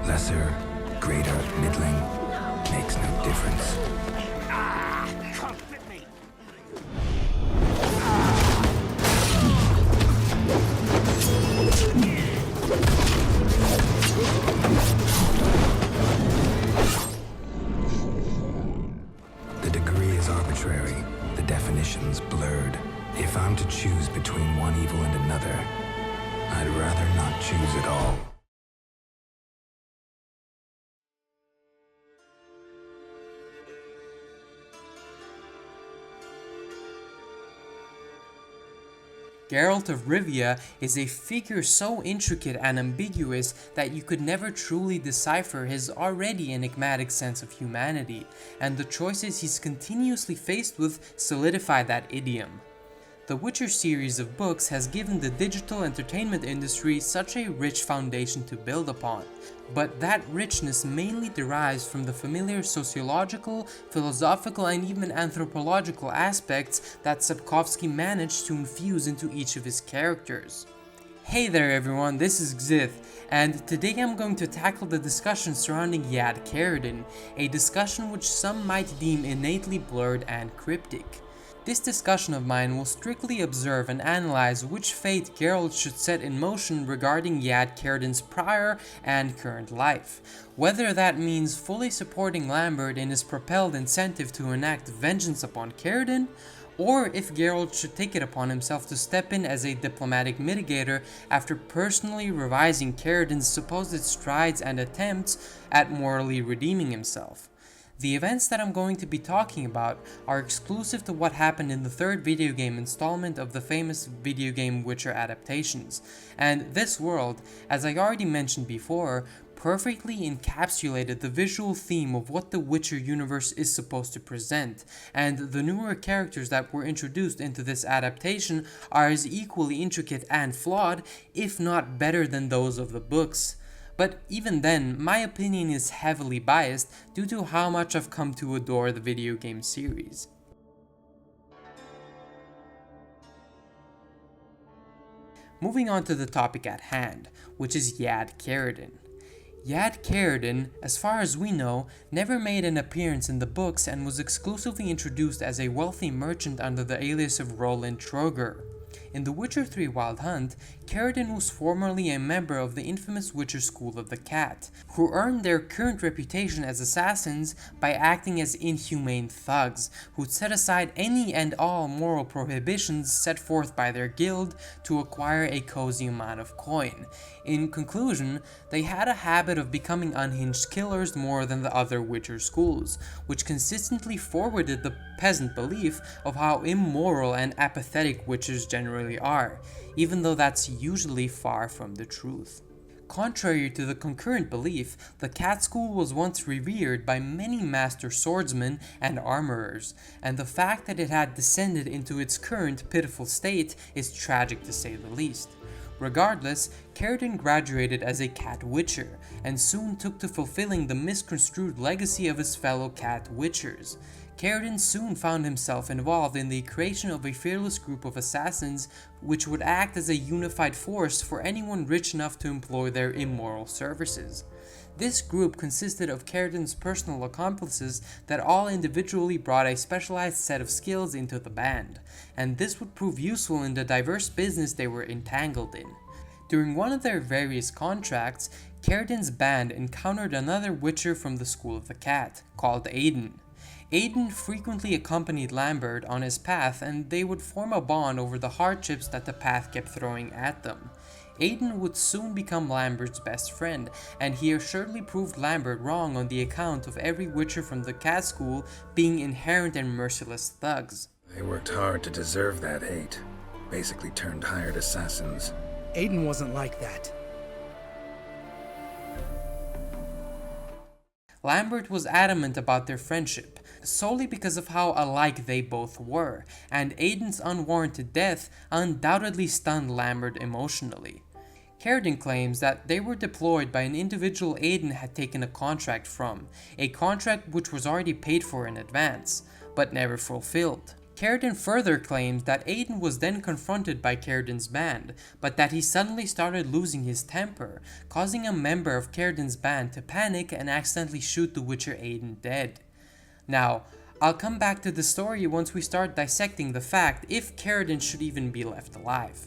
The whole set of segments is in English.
Lesser, greater, middling, makes no difference. The degree is arbitrary, the definition's blurred. If I'm to choose between one evil and another, I'd rather not choose at all. Geralt of Rivia is a figure so intricate and ambiguous that you could never truly decipher his already enigmatic sense of humanity, and the choices he's continuously faced with solidify that idiom. The Witcher series of books has given the digital entertainment industry such a rich foundation to build upon, but that richness mainly derives from the familiar sociological, philosophical, and even anthropological aspects that Sapkowski managed to infuse into each of his characters. Hey there everyone, this is Xith, and today I'm going to tackle the discussion surrounding Jad Karadin, a discussion which some might deem innately blurred and cryptic. This discussion of mine will strictly observe and analyze which fate Geralt should set in motion regarding Jad Karadin's prior and current life, whether that means fully supporting Lambert in his propelled incentive to enact vengeance upon Karadin, or if Geralt should take it upon himself to step in as a diplomatic mitigator after personally revising Karadin's supposed strides and attempts at morally redeeming himself. The events that I'm going to be talking about are exclusive to what happened in the third video game installment of the famous video game Witcher adaptations, and this world, as I already mentioned before, perfectly encapsulated the visual theme of what the Witcher universe is supposed to present, and the newer characters that were introduced into this adaptation are as equally intricate and flawed, if not better than those of the books. But even then, my opinion is heavily biased due to how much I've come to adore the video game series. Moving on to the topic at hand, which is Jad Karadin. Jad Karadin, as far as we know, never made an appearance in the books and was exclusively introduced as a wealthy merchant under the alias of Roland Troger. In The Witcher 3 Wild Hunt, Karadin was formerly a member of the infamous Witcher School of the Cat, who earned their current reputation as assassins by acting as inhumane thugs, who'd set aside any and all moral prohibitions set forth by their guild to acquire a cozy amount of coin. In conclusion, they had a habit of becoming unhinged killers more than the other Witcher schools, which consistently forwarded the peasant belief of how immoral and apathetic Witchers generally are, even though that's usually far from the truth. Contrary to the concurrent belief, the Cat School was once revered by many master swordsmen and armorers, and the fact that it had descended into its current pitiful state is tragic to say the least. Regardless, Karadin graduated as a Cat Witcher, and soon took to fulfilling the misconstrued legacy of his fellow Cat Witchers. Karadin soon found himself involved in the creation of a fearless group of assassins which would act as a unified force for anyone rich enough to employ their immoral services. This group consisted of Karadin's personal accomplices that all individually brought a specialized set of skills into the band, and this would prove useful in the diverse business they were entangled in. During one of their various contracts, Karadin's band encountered another Witcher from the School of the Cat, called Aiden. Aiden frequently accompanied Lambert on his path, and they would form a bond over the hardships that the path kept throwing at them. Aiden would soon become Lambert's best friend, and he assuredly proved Lambert wrong on the account of every Witcher from the Cat School being inherent and merciless thugs. They worked hard to deserve that hate. Basically turned hired assassins. Aiden wasn't like that. Lambert was adamant about their friendship, solely because of how alike they both were, and Aiden's unwarranted death undoubtedly stunned Lambert emotionally. Karadin claims that they were deployed by an individual Aiden had taken a contract from, a contract which was already paid for in advance, but never fulfilled. Karadin further claims that Aiden was then confronted by Karadin's band, but that he suddenly started losing his temper, causing a member of Karadin's band to panic and accidentally shoot the Witcher Aiden dead. Now, I'll come back to the story once we start dissecting the fact if Karadin should even be left alive.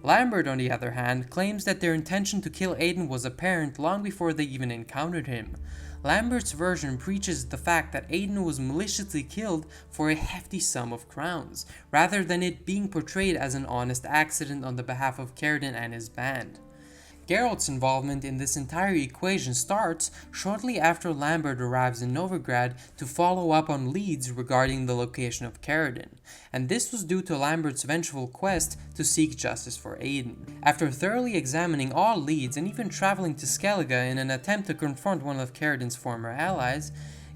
Lambert, on the other hand, claims that their intention to kill Aiden was apparent long before they even encountered him. Lambert's version preaches the fact that Aiden was maliciously killed for a hefty sum of crowns, rather than it being portrayed as an honest accident on the behalf of Karadin and his band. Geralt's involvement in this entire equation starts shortly after Lambert arrives in Novigrad to follow up on leads regarding the location of Karadin, and this was due to Lambert's vengeful quest to seek justice for Aiden. After thoroughly examining all leads and even traveling to Skellige in an attempt to confront one of Karadin's former allies,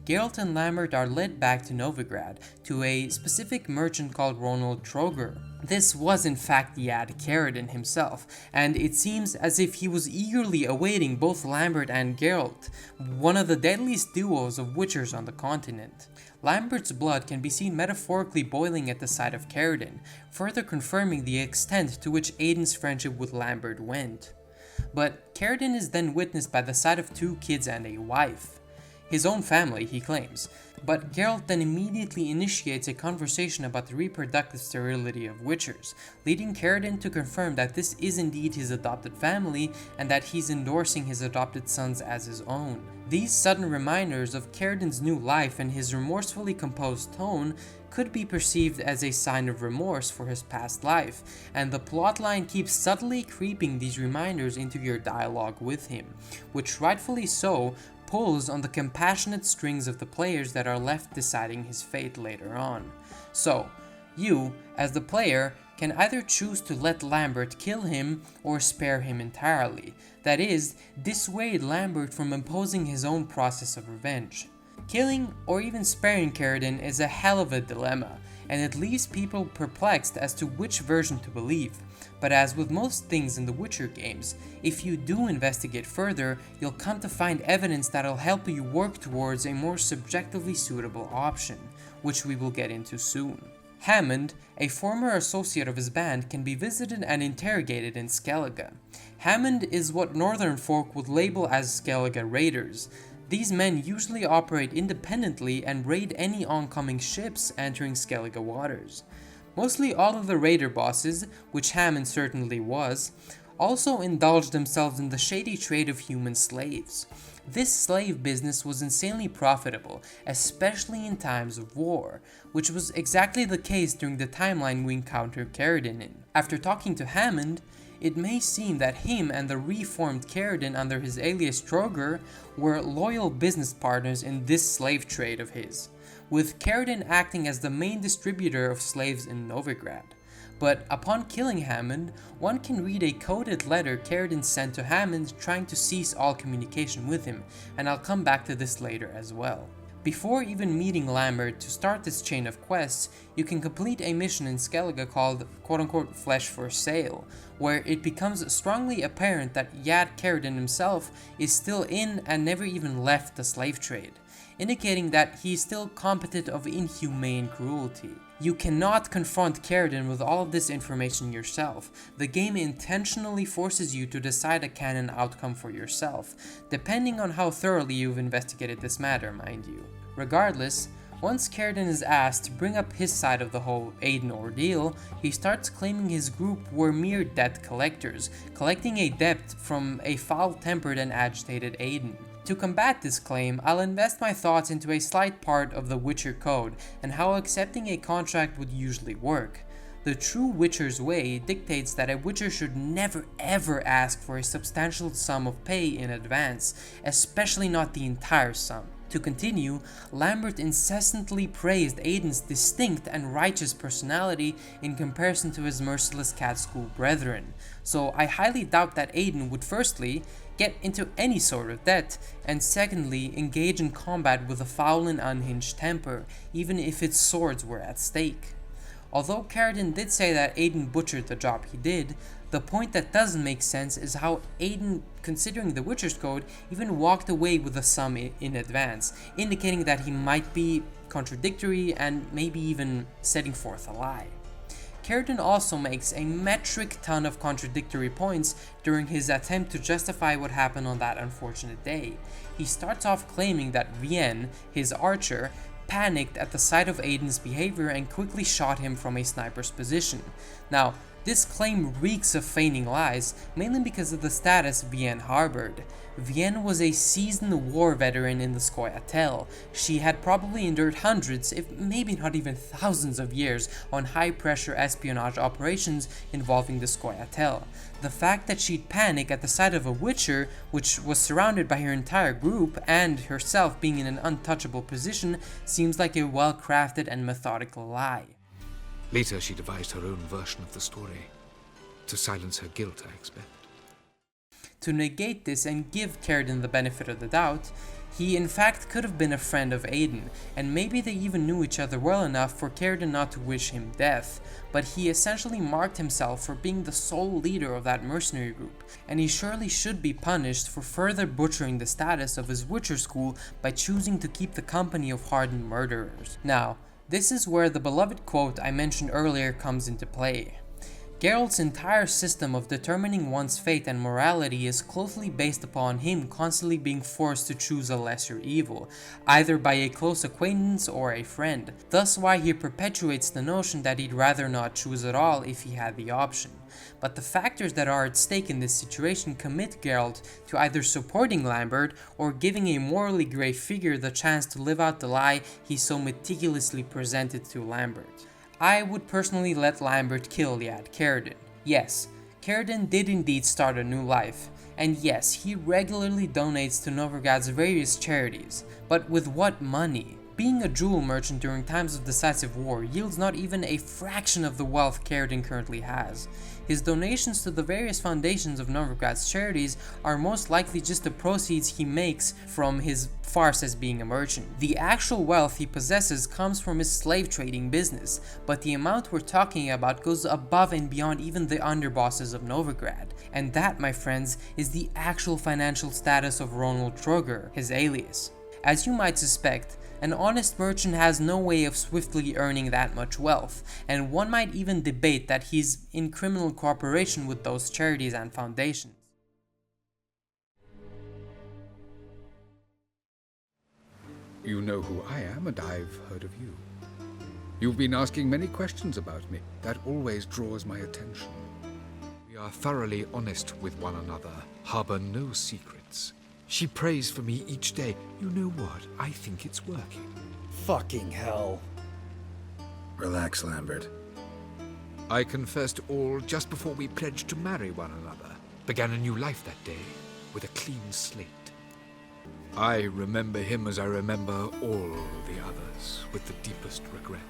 Geralt and Lambert are led back to Novigrad, to a specific merchant called Ronald Troger. This was in fact Jad Karadin himself, and it seems as if he was eagerly awaiting both Lambert and Geralt, one of the deadliest duos of witchers on the continent. Lambert's blood can be seen metaphorically boiling at the sight of Karadin, further confirming the extent to which Aiden's friendship with Lambert went. But Karadin is then witnessed by the sight of 2 kids and a wife. His own family, he claims, but Geralt then immediately initiates a conversation about the reproductive sterility of witchers, leading Karadin to confirm that this is indeed his adopted family and that he's endorsing his adopted sons as his own. These sudden reminders of Karadin's new life and his remorsefully composed tone could be perceived as a sign of remorse for his past life, and the plotline keeps subtly creeping these reminders into your dialogue with him, which rightfully so pulls on the compassionate strings of the players that are left deciding his fate later on. So, you, as the player, can either choose to let Lambert kill him or spare him entirely, that is, dissuade Lambert from imposing his own process of revenge. Killing or even sparing Karadin is a hell of a dilemma, and it leaves people perplexed as to which version to believe. But as with most things in the Witcher games, if you do investigate further, you'll come to find evidence that'll help you work towards a more subjectively suitable option, which we will get into soon. Hammond, a former associate of his band, can be visited and interrogated in Skellige. Hammond is what northern folk would label as Skellige raiders. These men usually operate independently and raid any oncoming ships entering Skellige waters. Mostly all of the raider bosses, which Hammond certainly was, also indulged themselves in the shady trade of human slaves. This slave business was insanely profitable, especially in times of war, which was exactly the case during the timeline we encounter Karadin in. After talking to Hammond, it may seem that him and the reformed Karadin under his alias Troger were loyal business partners in this slave trade of his, with Karadin acting as the main distributor of slaves in Novigrad. But upon killing Hammond, one can read a coded letter Karadin sent to Hammond trying to cease all communication with him, and I'll come back to this later as well. Before even meeting Lambert to start this chain of quests, you can complete a mission in Skellige called quote-unquote Flesh for Sale, where it becomes strongly apparent that Jad Karadin himself is still in and never even left the slave trade, indicating that he is still competent of inhumane cruelty. You cannot confront Karadin with all of this information yourself. The game intentionally forces you to decide a canon outcome for yourself, depending on how thoroughly you've investigated this matter, mind you. Regardless, once Karadin is asked to bring up his side of the whole Aiden ordeal, he starts claiming his group were mere debt collectors, collecting a debt from a foul-tempered and agitated Aiden. To combat this claim, I'll invest my thoughts into a slight part of the Witcher Code and how accepting a contract would usually work. The true Witcher's way dictates that a Witcher should never ever ask for a substantial sum of pay in advance, especially not the entire sum. To continue, Lambert incessantly praised Aiden's distinct and righteous personality in comparison to his merciless cat school brethren, so I highly doubt that Aiden would firstly get into any sort of debt, and secondly engage in combat with a foul and unhinged temper, even if its swords were at stake. Although Karadin did say that Aiden butchered the job he did, the point that doesn't make sense is how Aiden, considering the Witcher's Code, even walked away with the sum in advance, indicating that he might be contradictory and maybe even setting forth a lie. Karadin also makes a metric ton of contradictory points during his attempt to justify what happened on that unfortunate day. He starts off claiming that Vienne, his archer, panicked at the sight of Aiden's behavior and quickly shot him from a sniper's position. Now, this claim reeks of feigning lies, mainly because of the status Vienne harbored. Vienne was a seasoned war veteran in the Scoia'tael. She had probably endured hundreds, if maybe not even thousands of years on high-pressure espionage operations involving the Scoia'tael. The fact that she'd panic at the sight of a Witcher, which was surrounded by her entire group, and herself being in an untouchable position, seems like a well-crafted and methodical lie. Later, she devised her own version of the story. To silence her guilt, I expect. To negate this and give Karadin the benefit of the doubt, he in fact could have been a friend of Aiden, and maybe they even knew each other well enough for Karadin not to wish him death, but he essentially marked himself for being the sole leader of that mercenary group, and he surely should be punished for further butchering the status of his Witcher school by choosing to keep the company of hardened murderers. Now, this is where the beloved quote I mentioned earlier comes into play. Geralt's entire system of determining one's fate and morality is closely based upon him constantly being forced to choose a lesser evil, either by a close acquaintance or a friend. Thus why he perpetuates the notion that he'd rather not choose at all if he had the option. But the factors that are at stake in this situation commit Geralt to either supporting Lambert or giving a morally grey figure the chance to live out the lie he so meticulously presented to Lambert. I would personally let Lambert kill Jad Karadin. Yes, Karadin did indeed start a new life, and yes, he regularly donates to Novigrad's various charities, but with what money? Being a jewel merchant during times of decisive war yields not even a fraction of the wealth Karadin currently has. His donations to the various foundations of Novigrad's charities are most likely just the proceeds he makes from his farce as being a merchant. The actual wealth he possesses comes from his slave trading business, but the amount we're talking about goes above and beyond even the underbosses of Novigrad. And that, my friends, is the actual financial status of Ronald Trogger, his alias. As you might suspect, an honest merchant has no way of swiftly earning that much wealth, and one might even debate that he's in criminal cooperation with those charities and foundations. You know who I am, and I've heard of you. You've been asking many questions about me. That always draws my attention. We are thoroughly honest with one another, harbor no secrets. She prays for me each day. You know what? I think it's working. Fucking hell. Relax, Lambert. I confessed all just before we pledged to marry one another. Began a new life that day, with a clean slate. I remember him as I remember all the others, with the deepest regret.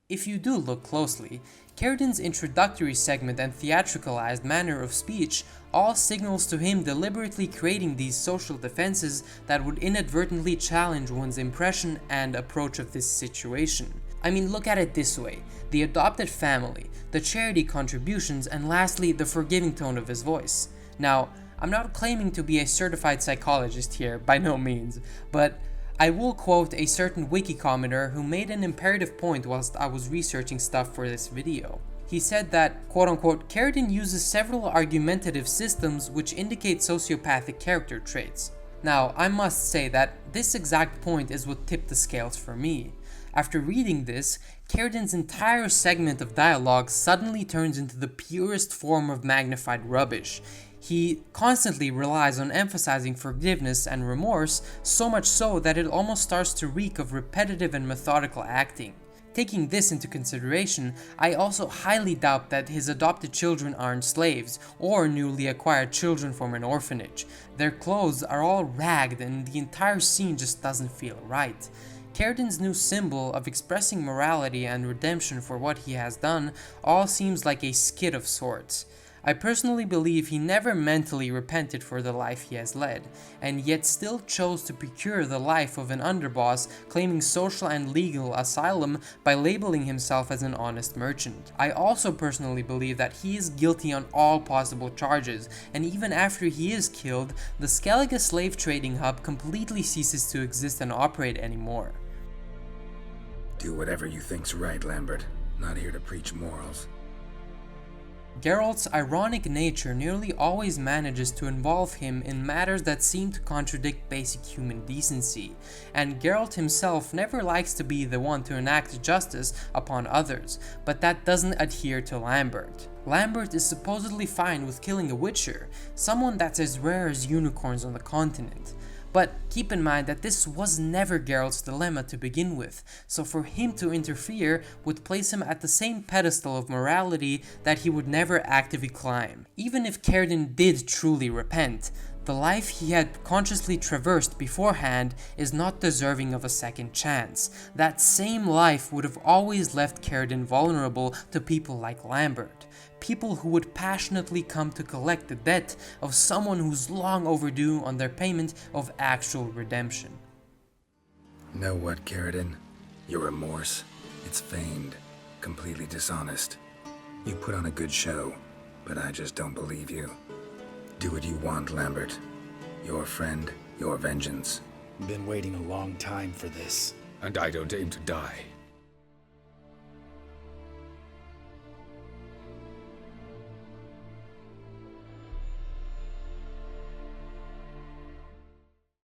If you do look closely, Karadin's introductory segment and theatricalized manner of speech all signals to him deliberately creating these social defenses that would inadvertently challenge one's impression and approach of this situation. I mean, look at it this way: the adopted family, the charity contributions, and lastly, the forgiving tone of his voice. Now, I'm not claiming to be a certified psychologist here, by no means, but I will quote a certain wiki commenter who made an imperative point whilst I was researching stuff for this video. He said that, quote-unquote, Karadin uses several argumentative systems which indicate sociopathic character traits. Now, I must say that this exact point is what tipped the scales for me. After reading this, Karadin's entire segment of dialogue suddenly turns into the purest form of magnified rubbish. He constantly relies on emphasizing forgiveness and remorse, so much so that it almost starts to reek of repetitive and methodical acting. Taking this into consideration, I also highly doubt that his adopted children aren't slaves, or newly acquired children from an orphanage. Their clothes are all ragged and the entire scene just doesn't feel right. Karadin's new symbol of expressing morality and redemption for what he has done all seems like a skit of sorts. I personally believe he never mentally repented for the life he has led, and yet still chose to procure the life of an underboss, claiming social and legal asylum by labeling himself as an honest merchant. I also personally believe that he is guilty on all possible charges, and even after he is killed, the Skellige slave trading hub completely ceases to exist and operate anymore. Do whatever you think's right, Lambert. Not here to preach morals. Geralt's ironic nature nearly always manages to involve him in matters that seem to contradict basic human decency, and Geralt himself never likes to be the one to enact justice upon others, but that doesn't adhere to Lambert. Lambert is supposedly fine with killing a Witcher, someone that's as rare as unicorns on the continent. But keep in mind that this was never Geralt's dilemma to begin with, so for him to interfere would place him at the same pedestal of morality that he would never actively climb. Even if Karadin did truly repent, the life he had consciously traversed beforehand is not deserving of a second chance. That same life would have always left Karadin vulnerable to people like Lambert. People who would passionately come to collect the debt of someone who's long overdue on their payment of actual redemption. Know what, Karadin? Your remorse, it's feigned, completely dishonest. You put on a good show, but I just don't believe you. Do what you want, Lambert. Your friend, your vengeance. Been waiting a long time for this. And I don't aim to die.